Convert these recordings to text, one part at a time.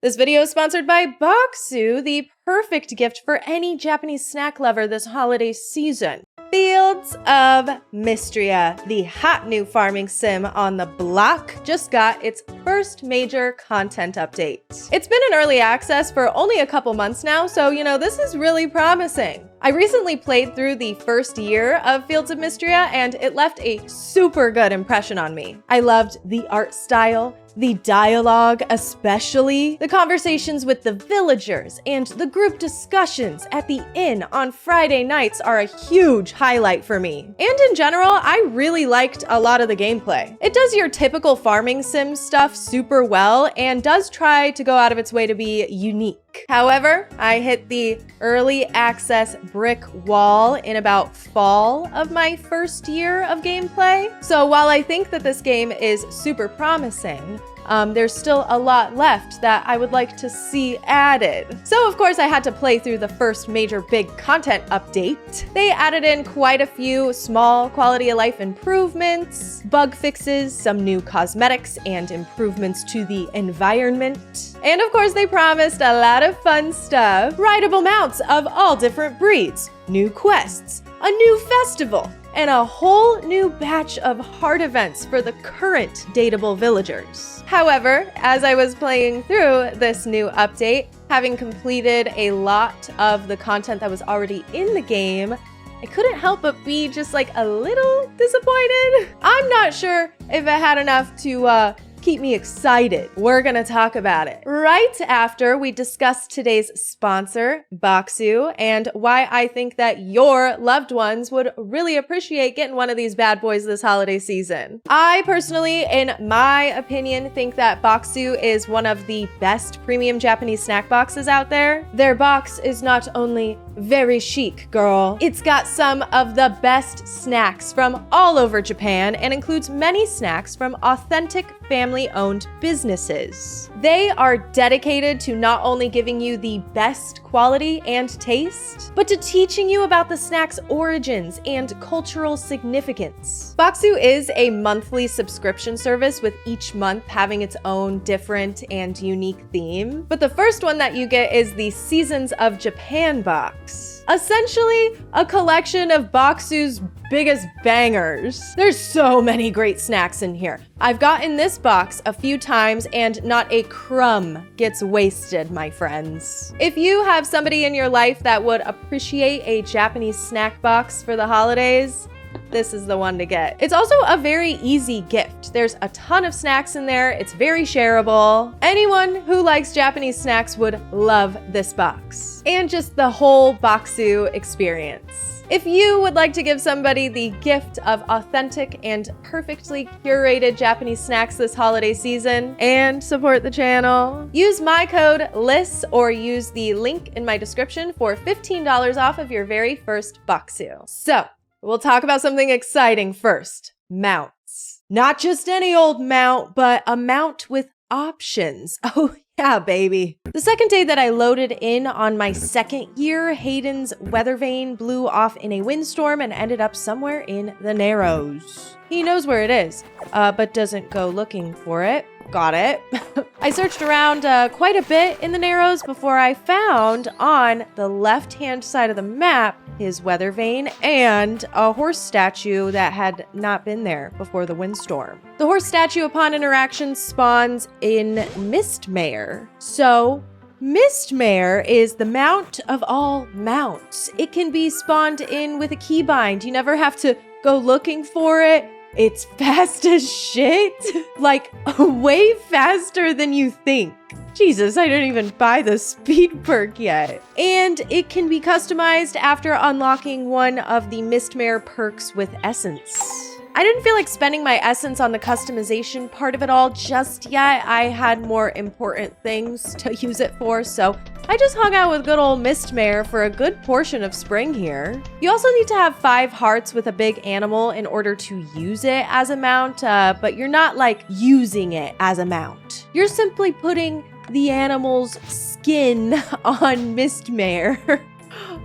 This video is sponsored by Boxu, the perfect gift for any Japanese snack lover this holiday season. Fields of Mistria, the hot new farming sim on the block, just got its first major content update. It's been in early access for only a couple months now, so this is really promising. I recently played through the first year of Fields of Mistria, and it left a super good impression on me. I loved the art style, the dialogue especially, the conversations with the villagers, and the group discussions at the inn on Friday nights are a huge highlight for me. And in general, I really liked a lot of the gameplay. It does your typical farming sim stuff super well and does try to go out of its way to be unique. However, I hit the early access brick wall in about fall of my first year of gameplay. So while I think that this game is super promising, there's still a lot left that I would like to see added. So of course I had to play through the first major big content update. They added in quite a few small quality of life improvements, bug fixes, some new cosmetics, and improvements to the environment. And of course they promised a lot of fun stuff. Rideable mounts of all different breeds, new quests, a new festival, and a whole new batch of hard events for the current dateable villagers. However, as I was playing through this new update, having completed a lot of the content that was already in the game, I couldn't help but be just like a little disappointed. I'm not sure if it had enough to keep me excited. We're gonna talk about it right after we discuss today's sponsor, Boxu, and why I think that your loved ones would really appreciate getting one of these bad boys this holiday season. I personally, in my opinion, think that Boxu is one of the best premium Japanese snack boxes out there. Their box is not only very chic, girl, it's got some of the best snacks from all over Japan and includes many snacks from authentic family-owned businesses. They are dedicated to not only giving you the best quality and taste, but to teaching you about the snack's origins and cultural significance. Boxu is a monthly subscription service with each month having its own different and unique theme. But the first one that you get is the Seasons of Japan box. Essentially, a collection of Boxu's biggest bangers. There's so many great snacks in here. I've gotten this box a few times and not a crumb gets wasted, my friends. If you have somebody in your life that would appreciate a Japanese snack box for the holidays, this is the one to get. It's also a very easy gift. There's a ton of snacks in there. It's very shareable. Anyone who likes Japanese snacks would love this box. And just the whole Boxu experience. If you would like to give somebody the gift of authentic and perfectly curated Japanese snacks this holiday season and support the channel, use my code LISS or use the link in my description for $15 off of your very first Boxu. So, we'll talk about something exciting first. Mounts. Not just any old mount, but a mount with options. Oh yeah, baby. The second day that I loaded in on my second year, Hayden's weather vane blew off in a windstorm and ended up somewhere in the Narrows. He knows where it is, but doesn't go looking for it. Got it. I searched around quite a bit in the Narrows before I found on the left-hand side of the map his weather vane and a horse statue that had not been there before the windstorm. The horse statue upon interaction spawns in Mistmare. So Mistmare is the mount of all mounts. It can be spawned in with a keybind. You never have to go looking for it. It's fast as shit. Like, way faster than you think. Jesus, I didn't even buy the speed perk yet. And it can be customized after unlocking one of the Mistmare perks with Essence. I didn't feel like spending my essence on the customization part of it all just yet. I had more important things to use it for, so I just hung out with good old Mistmare for a good portion of spring here. You also need to have 5 hearts with a big animal in order to use it as a mount, but you're not like using it as a mount. You're simply putting the animal's skin on Mistmare.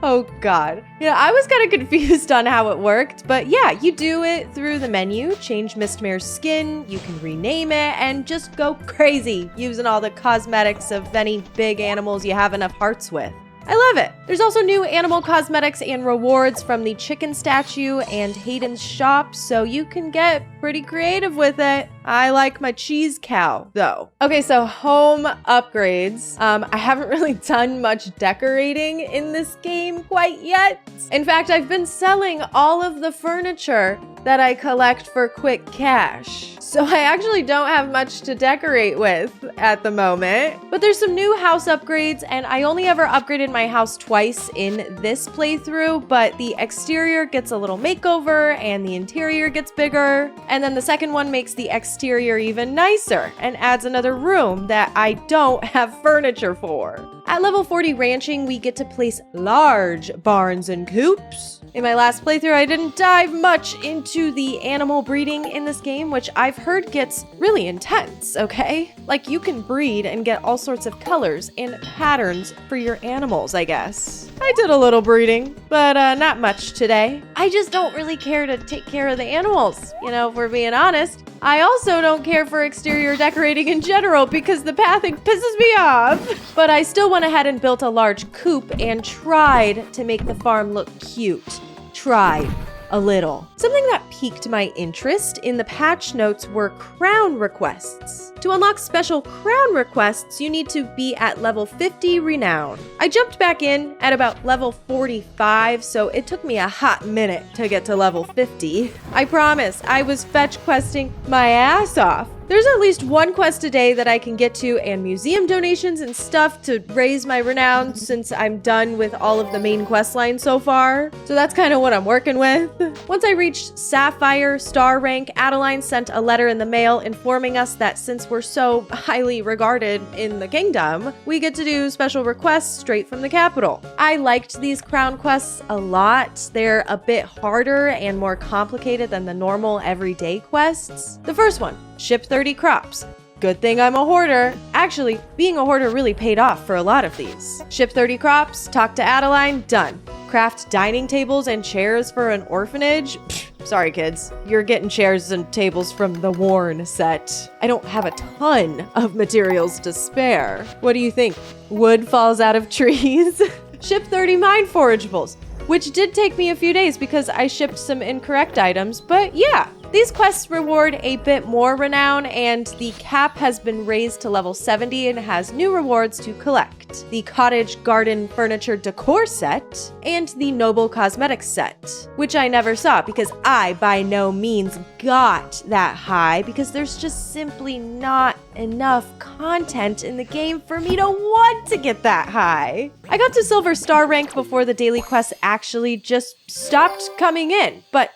Oh God. I was kind of confused on how it worked, but yeah, you do it through the menu, change Mistia's skin, you can rename it, and just go crazy using all the cosmetics of any big animals you have enough hearts with. I love it. There's also new animal cosmetics and rewards from the chicken statue and Hayden's shop, so you can get pretty creative with it. I like my cheese cow, though. Okay, so home upgrades. I haven't really done much decorating in this game quite yet. In fact, I've been selling all of the furniture that I collect for quick cash. So I actually don't have much to decorate with at the moment. But there's some new house upgrades, and I only ever upgraded my house twice in this playthrough, but the exterior gets a little makeover and the interior gets bigger. And then the second one makes the exterior even nicer and adds another room that I don't have furniture for. At level 40 ranching, we get to place large barns and coops. In my last playthrough, I didn't dive much into the animal breeding in this game, which I've heard gets really intense, okay? Like, you can breed and get all sorts of colors and patterns for your animals, I guess. I did a little breeding, but not much today. I just don't really care to take care of the animals, if we're being honest. I also don't care for exterior decorating in general because the pathing pisses me off. But I still went ahead and built a large coop and tried to make the farm look cute. Tried. A little. Something that piqued my interest in the patch notes were crown requests. To unlock special crown requests, you need to be at level 50 renown. I jumped back in at about level 45, so it took me a hot minute to get to level 50. I promise, I was fetch questing my ass off. There's at least one quest a day that I can get to and museum donations and stuff to raise my renown since I'm done with all of the main quest lines so far. So that's kind of what I'm working with. Once I reached Sapphire Star rank, Adeline sent a letter in the mail informing us that since we're so highly regarded in the kingdom, we get to do special requests straight from the capital. I liked these crown quests a lot. They're a bit harder and more complicated than the normal everyday quests. The first one, ship 30 crops. Good thing I'm a hoarder. Actually, being a hoarder really paid off for a lot of these. Ship 30 crops, talk to Adeline, done. Craft dining tables and chairs for an orphanage. Sorry kids, you're getting chairs and tables from the Warren set. I don't have a ton of materials to spare. What do you think? Wood falls out of trees? Ship 30 mine forageables, which did take me a few days because I shipped some incorrect items, but yeah. These quests reward a bit more renown, and the cap has been raised to level 70 and has new rewards to collect. The Cottage Garden Furniture Decor set and the Noble Cosmetics set, which I never saw because I by no means got that high because there's just simply not enough content in the game for me to want to get that high. I got to Silver Star rank before the daily quests actually just stopped coming in, but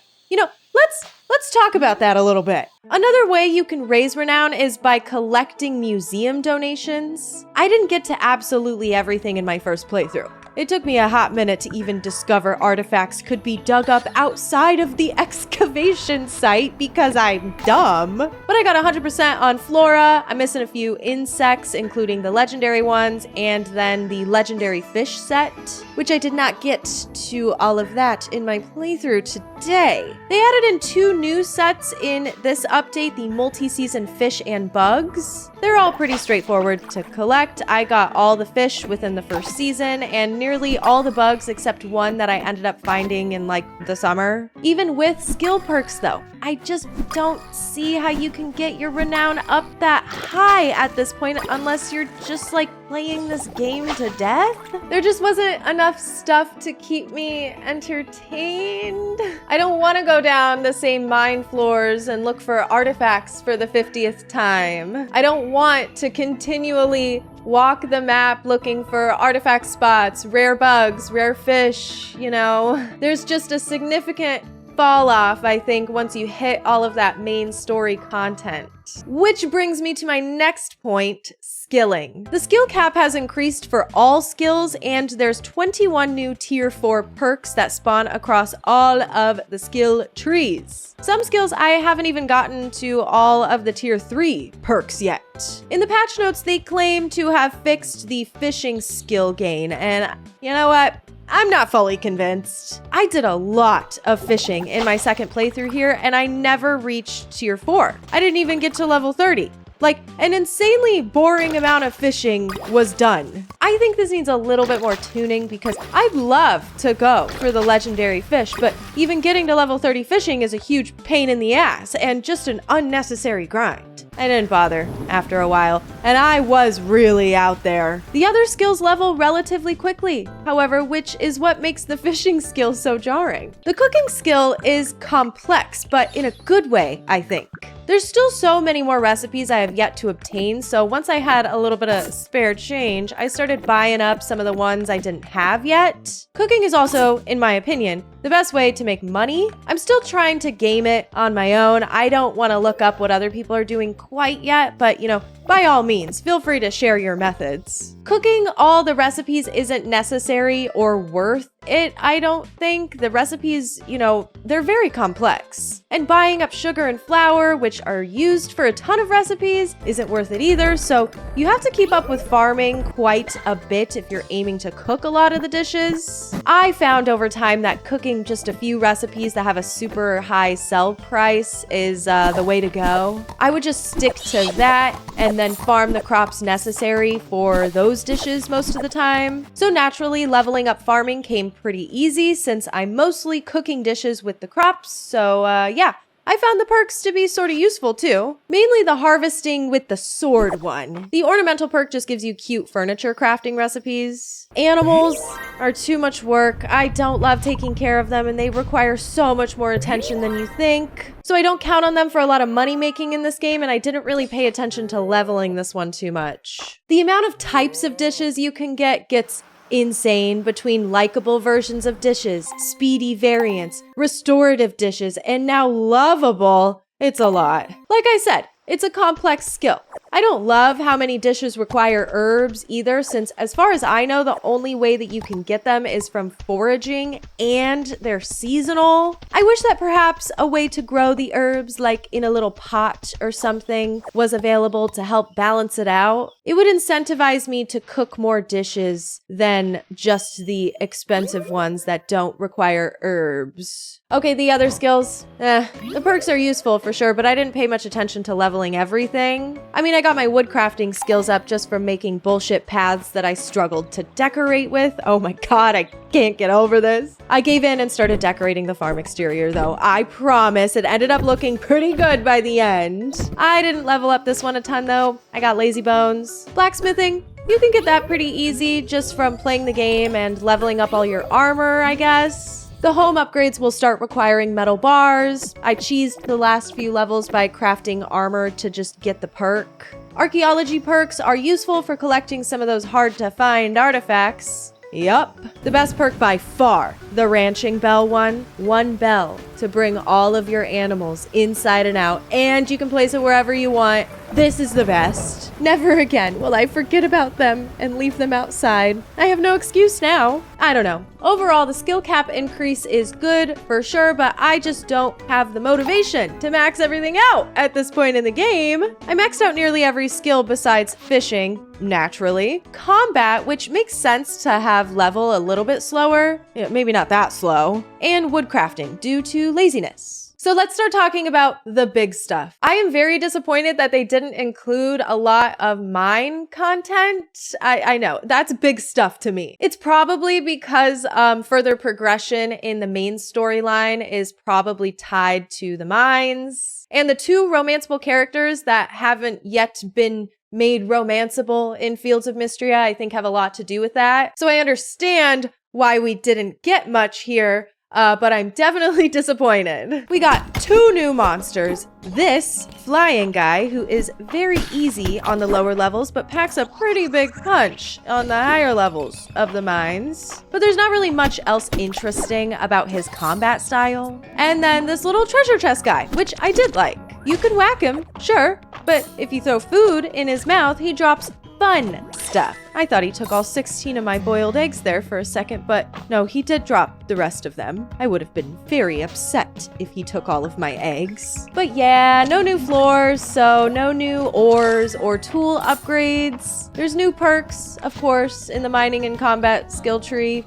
Let's talk about that a little bit. Another way you can raise renown is by collecting museum donations. I didn't get to absolutely everything in my first playthrough. It took me a hot minute to even discover artifacts could be dug up outside of the excavation site because I'm dumb. But I got 100% on flora. I'm missing a few insects, including the legendary ones, and then the legendary fish set, which I did not get to all of that in my playthrough today. They added in 2 new sets in this update, the multi-season fish and bugs. They're all pretty straightforward to collect. I got all the fish within the first season and nearly all the bugs except one that I ended up finding in the summer. Even with skill perks though, I just don't see how you can get your renown up that high at this point unless you're just playing this game to death. There just wasn't enough stuff to keep me entertained. I don't want to go down the same mine floors and look for artifacts for the 50th time. I don't want to continually walk the map looking for artifact spots, rare bugs, rare fish, There's just a significant fall off, I think, once you hit all of that main story content. Which brings me to my next point, skilling. The skill cap has increased for all skills, and there's 21 new tier 4 perks that spawn across all of the skill trees. Some skills I haven't even gotten to all of the tier 3 perks yet. In the patch notes, they claim to have fixed the fishing skill gain, and you know what? I'm not fully convinced. I did a lot of fishing in my second playthrough here, and I never reached tier 4. I didn't even get to level 30. Like, an insanely boring amount of fishing was done. I think this needs a little bit more tuning because I'd love to go for the legendary fish, but even getting to level 30 fishing is a huge pain in the ass and just an unnecessary grind. I didn't bother after a while, and I was really out there. The other skills level relatively quickly, however, which is what makes the fishing skill so jarring. The cooking skill is complex, but in a good way, I think. There's still so many more recipes I have yet to obtain, so once I had a little bit of spare change, I started buying up some of the ones I didn't have yet. Cooking is also, in my opinion, the best way to make money. I'm still trying to game it on my own. I don't want to look up what other people are doing quite yet, but by all means, feel free to share your methods. Cooking all the recipes isn't necessary or worth it, I don't think. The recipes, they're very complex. And buying up sugar and flour, which are used for a ton of recipes, isn't worth it either. So you have to keep up with farming quite a bit if you're aiming to cook a lot of the dishes. I found over time that cooking just a few recipes that have a super high sell price is the way to go. I would just stick to that and then farm the crops necessary for those dishes most of the time. So naturally, leveling up farming came pretty easy since I'm mostly cooking dishes with the crops. So yeah, I found the perks to be sort of useful too. Mainly the harvesting with the sword one. The ornamental perk just gives you cute furniture crafting recipes. Animals are too much work. I don't love taking care of them and they require so much more attention than you think. So I don't count on them for a lot of money making in this game, and I didn't really pay attention to leveling this one too much. The amount of types of dishes you can get gets insane between likable versions of dishes, speedy variants, restorative dishes, and now lovable. It's a lot. Like I said, it's a complex skill. I don't love how many dishes require herbs either, since as far as I know, the only way that you can get them is from foraging and they're seasonal. I wish that perhaps a way to grow the herbs, like in a little pot or something, was available to help balance it out. It would incentivize me to cook more dishes than just the expensive ones that don't require herbs. Okay, the other skills. The perks are useful for sure, but I didn't pay much attention to leveling everything. I mean, I got my woodcrafting skills up just from making bullshit paths that I struggled to decorate with. Oh my god, I can't get over this. I gave in and started decorating the farm exterior though. I promise it ended up looking pretty good by the end. I didn't level up this one a ton though. I got lazy bones. Blacksmithing. You can get that pretty easy just from playing the game and leveling up all your armor, I guess. The home upgrades will start requiring metal bars. I cheesed the last few levels by crafting armor to just get the perk. Archaeology perks are useful for collecting some of those hard to find artifacts. Yup. The best perk by far, the ranching bell one. One bell to bring all of your animals inside and out, and you can place it wherever you want. This is the best. Never again will I forget about them and leave them outside. I have no excuse now. I don't know. Overall, the skill cap increase is good for sure, but I just don't have the motivation to max everything out at this point in the game. I maxed out nearly every skill besides fishing, naturally. Combat, which makes sense to have level a little bit slower, maybe not that slow, and woodcrafting due to laziness. So let's start talking about the big stuff. I am very disappointed that they didn't include a lot of mine content. I know, that's big stuff to me. It's probably because further progression in the main storyline is probably tied to the mines. And the two romanceable characters that haven't yet been made romanceable in Fields of Mistria, I think have a lot to do with that. So I understand why we didn't get much here. But I'm definitely disappointed. We got two new monsters. This flying guy, who is very easy on the lower levels, but packs a pretty big punch on the higher levels of the mines. But there's not really much else interesting about his combat style. And then this little treasure chest guy, which I did like. You can whack him, sure, but if you throw food in his mouth, he drops fun stuff. I thought he took all 16 of my boiled eggs there for a second, but no, he did drop the rest of them. I would have been very upset if he took all of my eggs. But yeah, no new floors, so no new ores or tool upgrades. There's new perks, of course, in the mining and combat skill tree.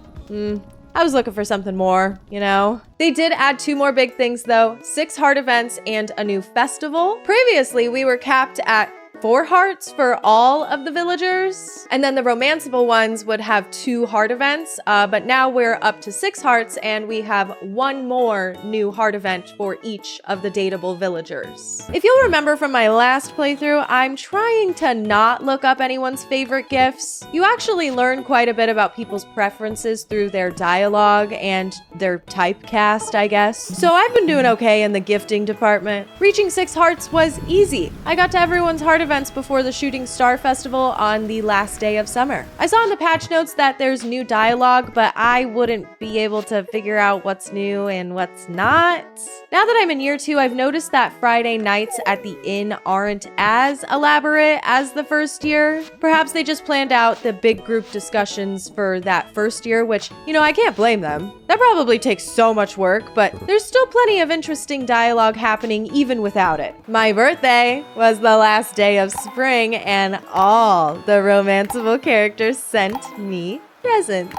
I was looking for something more, you know? They did add 2 more big things though, 6 heart events and a new festival. Previously, we were capped at 4 hearts for all of the villagers. And then the romanceable ones would have 2 heart events, but now we're up to 6 hearts and we have 1 more new heart event for each of the dateable villagers. If you'll remember from my last playthrough, I'm trying to not look up anyone's favorite gifts. You actually learn quite a bit about people's preferences through their dialogue and their typecast, I guess. So I've been doing okay in the gifting department. Reaching 6 hearts was easy. I got to everyone's heart events before the Shooting Star Festival on the last day of summer. I saw in the patch notes that there's new dialogue, but I wouldn't be able to figure out what's new and what's not. Now that I'm in year 2, I've noticed that Friday nights at the inn aren't as elaborate as the first year. Perhaps they just planned out the big group discussions for that first year, which, you know, I can't blame them. That probably takes so much work, but there's still plenty of interesting dialogue happening even without it. My birthday was the last day of spring, and all the romanceable characters sent me presents.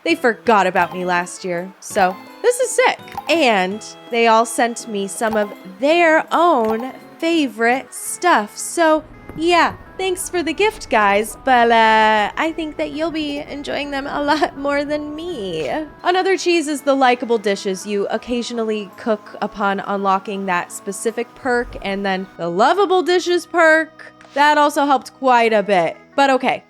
They forgot about me last year, so this is sick. And they all sent me some of their own favorite stuff. So yeah, thanks for the gift, guys, but I think that you'll be enjoying them a lot more than me. Another cheese is the likable dishes you occasionally cook upon unlocking that specific perk, and then the lovable dishes perk. That also helped quite a bit. But okay.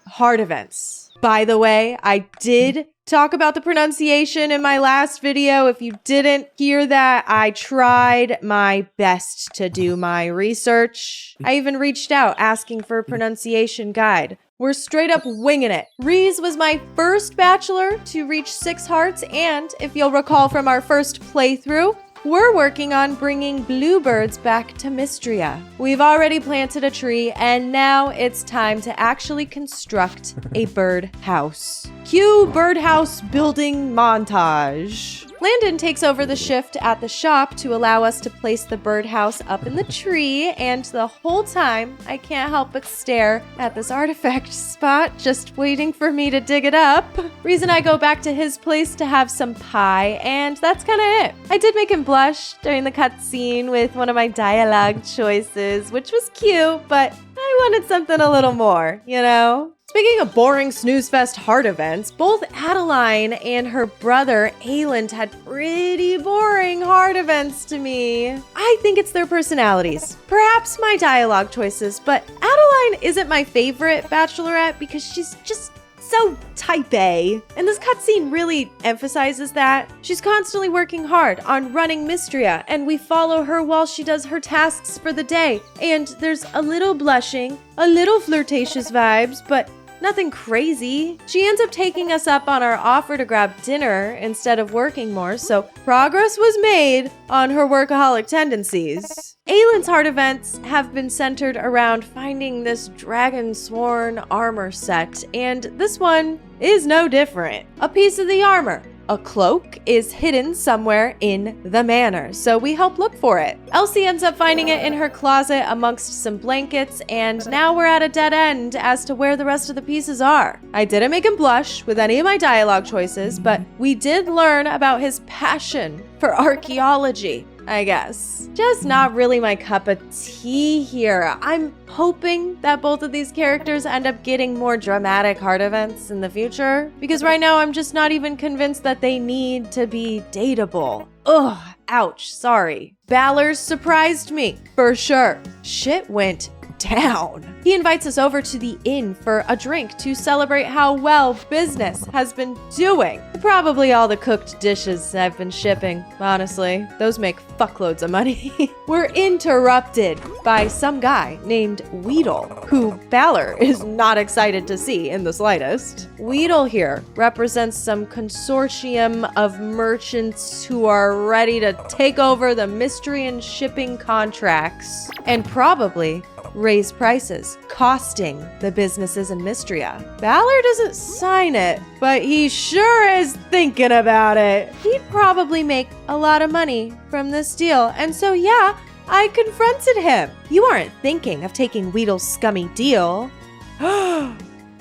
Heart events. By the way, I did talk about the pronunciation in my last video. If you didn't hear that, I tried my best to do my research. I even reached out asking for a pronunciation guide. We're straight up winging it. Reese was my first bachelor to reach 6 hearts, and if you'll recall from our first playthrough, we're working on bringing bluebirds back to Mistria. We've already planted a tree, and now it's time to actually construct a bird house. Cue birdhouse building montage. Landon takes over the shift at the shop to allow us to place the birdhouse up in the tree, and the whole time I can't help but stare at this artifact spot, just waiting for me to dig it up. Reason I go back to his place to have some pie, and that's kind of it. I did make him blush during the cutscene with one of my dialogue choices, which was cute, but I wanted something a little more, you know? Speaking of boring snooze fest heart events, both Adeline and her brother Ayland had pretty boring heart events to me. I think it's their personalities, perhaps my dialogue choices, but Adeline isn't my favorite bachelorette because she's just so type A. And this cutscene really emphasizes that. She's constantly working hard on running Mistria, and we follow her while she does her tasks for the day. And there's a little blushing, a little flirtatious vibes, but nothing crazy. She ends up taking us up on our offer to grab dinner instead of working more, so progress was made on her workaholic tendencies. Aylin's heart events have been centered around finding this dragon-sworn armor set, and this one is no different. A piece of the armor, a cloak, is hidden somewhere in the manor, so we help look for it. Elsie ends up finding it in her closet amongst some blankets, and now we're at a dead end as to where the rest of the pieces are. I didn't make him blush with any of my dialogue choices, but we did learn about his passion for archaeology, I guess. Just not really my cup of tea here. I'm hoping that both of these characters end up getting more dramatic heart events in the future, because right now I'm just not even convinced that they need to be dateable. Ugh, ouch, sorry. Ballers surprised me, for sure. Shit went down. He invites us over to the inn for a drink to celebrate how well business has been doing. Probably all the cooked dishes I've been shipping, honestly. Those make fuckloads of money. We're interrupted by some guy named Weedle, who Balor is not excited to see in the slightest. Weedle here represents some consortium of merchants who are ready to take over the Mistrian shipping contracts and probably raise prices, costing the businesses in Mistria. Balor doesn't sign it, but he sure is thinking about it. He'd probably make a lot of money from this deal, and so yeah, I confronted him. You aren't thinking of taking Weedle's scummy deal.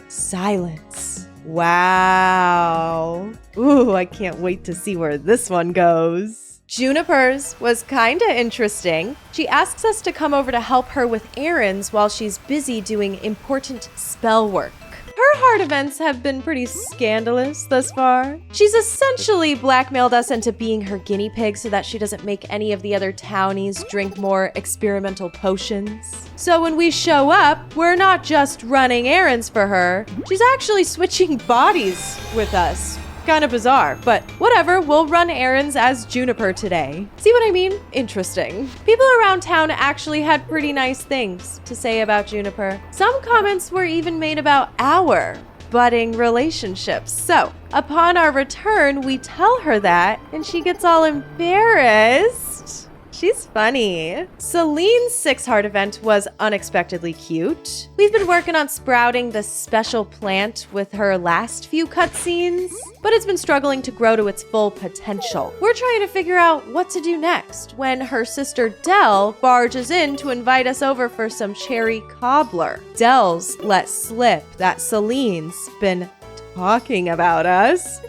Silence. Wow. Ooh, I can't wait to see where this one goes. Juniper's was kinda interesting. She asks us to come over to help her with errands while she's busy doing important spell work. Her heart events have been pretty scandalous thus far. She's essentially blackmailed us into being her guinea pig so that she doesn't make any of the other townies drink more experimental potions. So when we show up, we're not just running errands for her, she's actually switching bodies with us. Kind of bizarre, but whatever, we'll run errands as Juniper today. See what I mean? Interesting. People around town actually had pretty nice things to say about Juniper. Some comments were even made about our budding relationships. So, upon our return, we tell her that, and she gets all embarrassed. She's funny. Celine's 6 heart event was unexpectedly cute. We've been working on sprouting this special plant with her last few cutscenes, but it's been struggling to grow to its full potential. We're trying to figure out what to do next when her sister Dell barges in to invite us over for some cherry cobbler. Dell's let slip that Celine's been talking about us.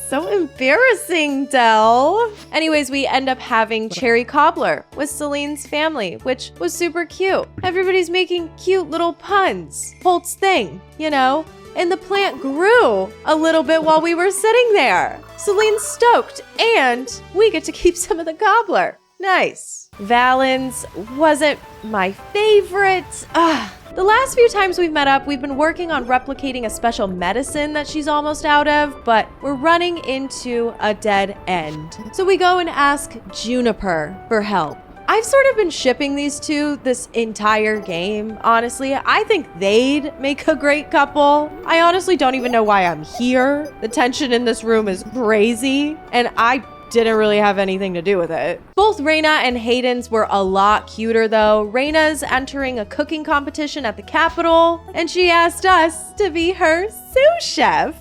So embarrassing, Dell. Anyways, we end up having cherry cobbler with Celine's family, which was super cute. Everybody's making cute little puns. Holt's thing, you know? And the plant grew a little bit while we were sitting there. Celine's stoked, and we get to keep some of the cobbler. Nice. Valen's wasn't my favorite. The last few times we've met up, we've been working on replicating a special medicine that she's almost out of, but we're running into a dead end. So we go and ask Juniper for help. I've sort of been shipping these two this entire game, honestly. I think they'd make a great couple. I honestly don't even know why I'm here. The tension in this room is crazy, and I didn't really have anything to do with it. Both Raina and Hayden's were a lot cuter though. Raina's entering a cooking competition at the Capitol, and she asked us to be her sous chef.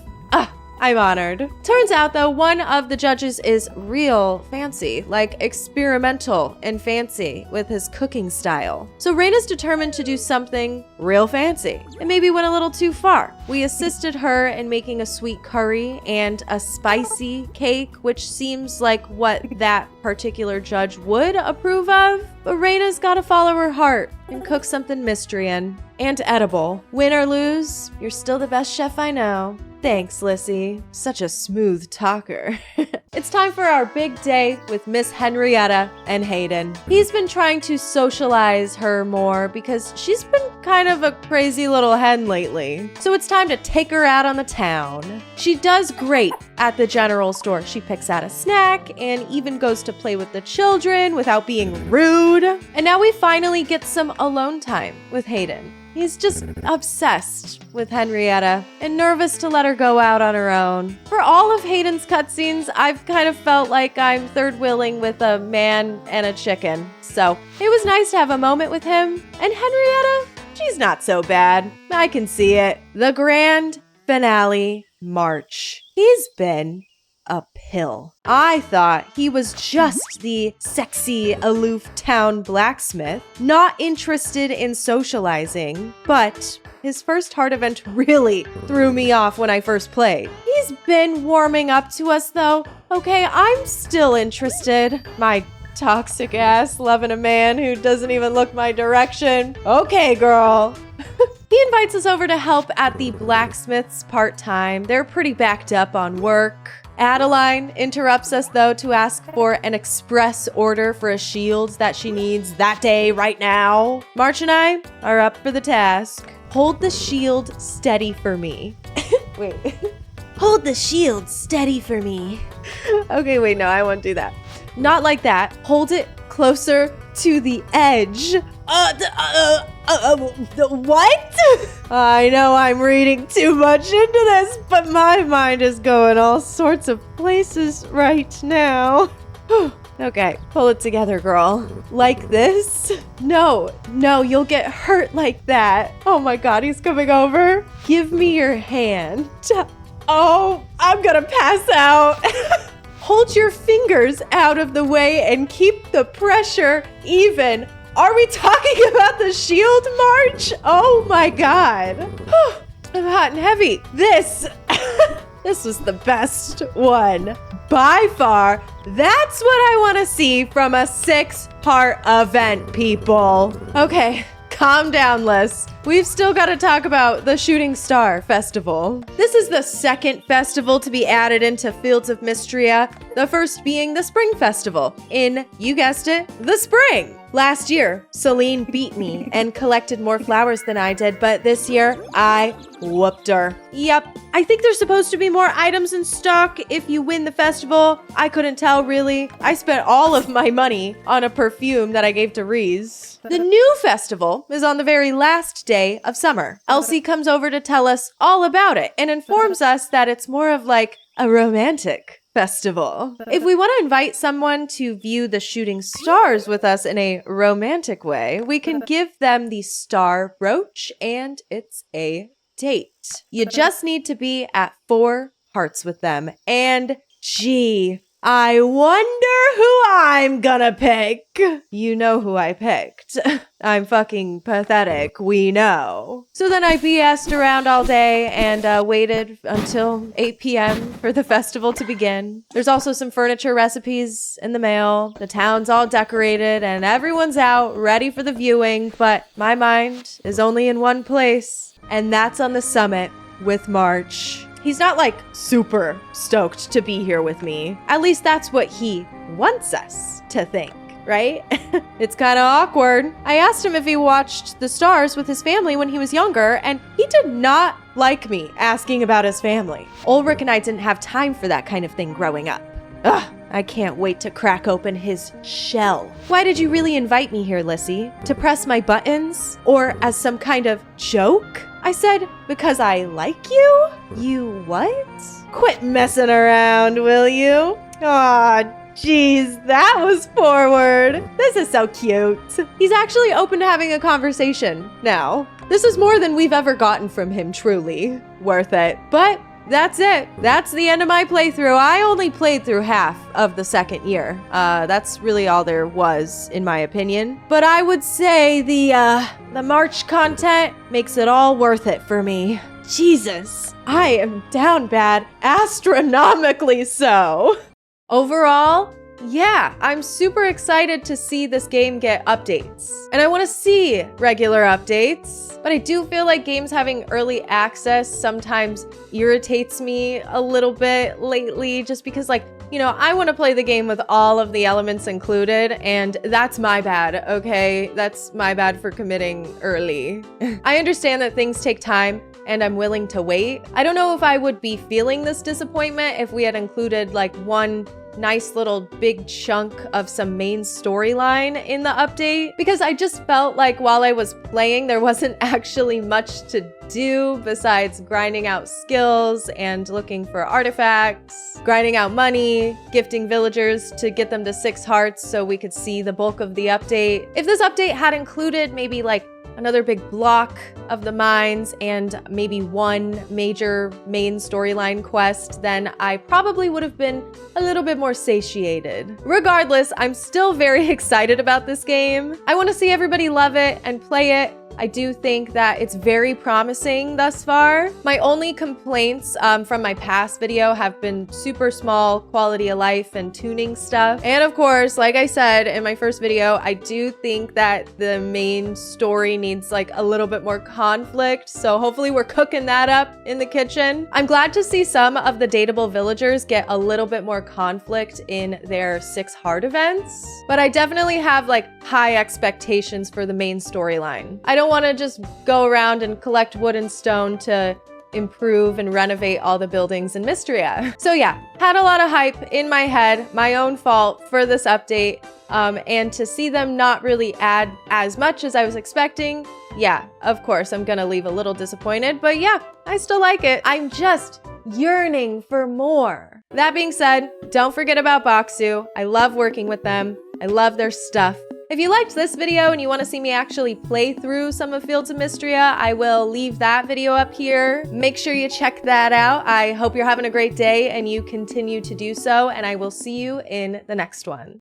I'm honored. Turns out though, one of the judges is real fancy, like experimental and fancy with his cooking style. So Raina's determined to do something real fancy and maybe went a little too far. We assisted her in making a sweet curry and a spicy cake, which seems like what that particular judge would approve of. But Raina's gotta follow her heart and cook something Mistrian and edible. Win or lose, you're still the best chef I know. Thanks, Lissy. Such a smooth talker. It's time for our big day with Miss Henrietta and Hayden. He's been trying to socialize her more because she's been kind of a crazy little hen lately. So it's time to take her out on the town. She does great at the general store. She picks out a snack and even goes to play with the children without being rude. And now we finally get some alone time with Hayden. He's just obsessed with Henrietta and nervous to let her go out on her own. For all of Hayden's cutscenes, I've kind of felt like I'm third wheeling with a man and a chicken. So it was nice to have a moment with him. And Henrietta, she's not so bad. I can see it. The grand finale march. He's been a pill. I thought he was just the sexy, aloof town blacksmith, not interested in socializing, but his first heart event really threw me off when I first played. He's been warming up to us though. Okay, I'm still interested. My toxic ass loving a man who doesn't even look my direction. Okay, girl. He invites us over to help at the blacksmith's part-time. They're pretty backed up on work. Adeline interrupts us though to ask for an express order for a shield that she needs that day right now. March and I are up for the task. Hold the shield steady for me. Wait. Hold the shield steady for me. Okay, wait, no, I won't do that. Not like that. Hold it closer to the edge. What? I know I'm reading too much into this, but my mind is going all sorts of places right now. Okay, pull it together, girl. Like this? No, you'll get hurt like that. Oh my God, he's coming over. Give me your hand. Oh, I'm gonna pass out. Hold your fingers out of the way and keep the pressure even. Are we talking about the shield march? Oh my God. I'm hot and heavy. This was the best one by far. That's what I want to see from a 6-heart event, people. Okay, calm down, Liss. We've still got to talk about the Shooting Star Festival. This is the second festival to be added into Fields of Mistria, the first being the Spring Festival in, you guessed it, the spring. Last year, Celine beat me and collected more flowers than I did, but this year, I whooped her. Yep, I think there's supposed to be more items in stock if you win the festival. I couldn't tell, really. I spent all of my money on a perfume that I gave to Reese. The new festival is on the very last day of summer. Elsie comes over to tell us all about it and informs us that it's more of like a romantic festival. If we want to invite someone to view the shooting stars with us in a romantic way, we can give them the star brooch and it's a date. You just need to be at 4 hearts with them. And gee, I wonder who I'm gonna pick. You know who I picked. I'm fucking pathetic, we know. So then I BS'd around all day and waited until 8 p.m. for the festival to begin. There's also some furniture recipes in the mail. The town's all decorated and everyone's out ready for the viewing, but my mind is only in one place, and that's on the summit with March. He's not like super stoked to be here with me. At least that's what he wants us to think, right? It's kind of awkward. I asked him if he watched the stars with his family when he was younger, and he did not like me asking about his family. Ulrich and I didn't have time for that kind of thing growing up. Ugh, I can't wait to crack open his shell. Why did you really invite me here, Lissy? To press my buttons? Or as some kind of joke? I said, because I like you? You what? Quit messing around, will you? Aw, jeez, that was forward. This is so cute. He's actually open to having a conversation now. This is more than we've ever gotten from him, truly. Worth it. But that's it. That's the end of my playthrough. I only played through half of the second year. That's really all there was, in my opinion. But I would say the March content makes it all worth it for me. Jesus, I am down bad, astronomically so. Overall, yeah, I'm super excited to see this game get updates. And I want to see regular updates, but I do feel like games having early access sometimes irritates me a little bit lately, just because, like, you know, I want to play the game with all of the elements included, and that's my bad, okay? That's my bad for committing early. I understand that things take time, and I'm willing to wait. I don't know if I would be feeling this disappointment if we had included like one nice little big chunk of some main storyline in the update, because I just felt like while I was playing, there wasn't actually much to do besides grinding out skills and looking for artifacts, grinding out money, gifting villagers to get them to 6 hearts so we could see the bulk of the update. If this update had included maybe like another big block of the mines and maybe one major main storyline quest, then I probably would have been a little bit more satiated. Regardless, I'm still very excited about this game. I want to see everybody love it and play it. I do think that it's very promising thus far. My only complaints from my past video have been super small quality of life and tuning stuff. And of course, like I said in my first video, I do think that the main story needs like a little bit more conflict. So hopefully we're cooking that up in the kitchen. I'm glad to see some of the dateable villagers get a little bit more conflict in their 6 heart events. But I definitely have like high expectations for the main storyline. I don't want to just go around and collect wood and stone to improve and renovate all the buildings in Mistria. So yeah, had a lot of hype in my head, my own fault for this update, and to see them not really add as much as I was expecting, yeah, of course, I'm gonna leave a little disappointed, but yeah, I still like it. I'm just yearning for more. That being said, don't forget about Boxu. I love working with them. I love their stuff. If you liked this video and you want to see me actually play through some of Fields of Mistria, I will leave that video up here. Make sure you check that out. I hope you're having a great day and you continue to do so, and I will see you in the next one.